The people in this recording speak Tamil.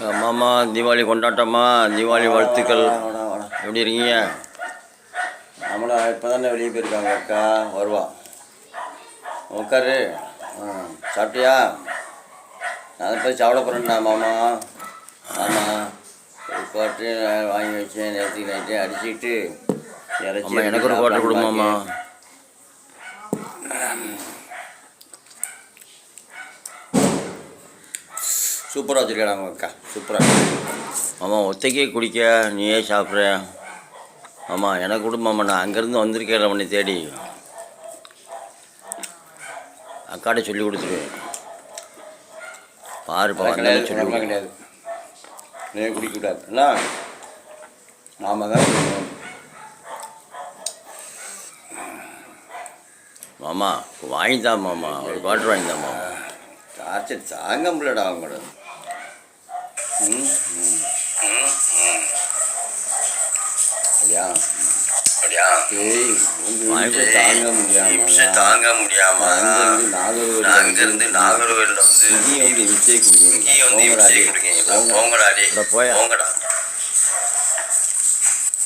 மாமா தீபாவளி கொண்டாட்டமா? தீபாவளி வாழ்த்துக்கள். எப்படி இருக்கீங்க? நம்மளா இப்போ தானே வெளியே போயிருக்காங்க. அக்கா வருவா. உட்காரு. சாப்பிட்டியா? நான் போய் சாப்பிட போகிறேன்டா மாமா. ஆமாம், பாட்டு வாங்கி வச்சேன். நேற்று நைட்டே அடிச்சுட்டு இறச்சி. எனக்கு ஒரு பாட்டு கொடுமாமா. சூப்பராக வச்சுருக்கா அவங்க அக்கா. சூப்பராக. ஆமாம், ஒத்தைக்கே குடிக்க நீயே சாப்பிட்ற. ஆமாம், எனக்கு கொடுமாம்மா. நான் அங்கேருந்து வந்திருக்கேன் உன்னை தேடி. அக்காட்ட சொல்லி கொடுத்துருவேன். பாருப்பா, வந்தாலும் சொல்லி கிடையாது. நீ குடிக்கக்கூடாது. என்ன நாம தான் மாமா வாங்கித்தான் மாமா. ஒரு பாட்டு வாங்கித்தான் மாமா. டார்ச்சர் தாங்க முடியலடா அவங்களோட. அப்படியா அப்படியா? தாங்க முடியாம அங்கிருந்து நாகர்கோவில் வந்து இங்கேயும் வந்து இம்சை கொடுக்குறீங்க. போங்கடா.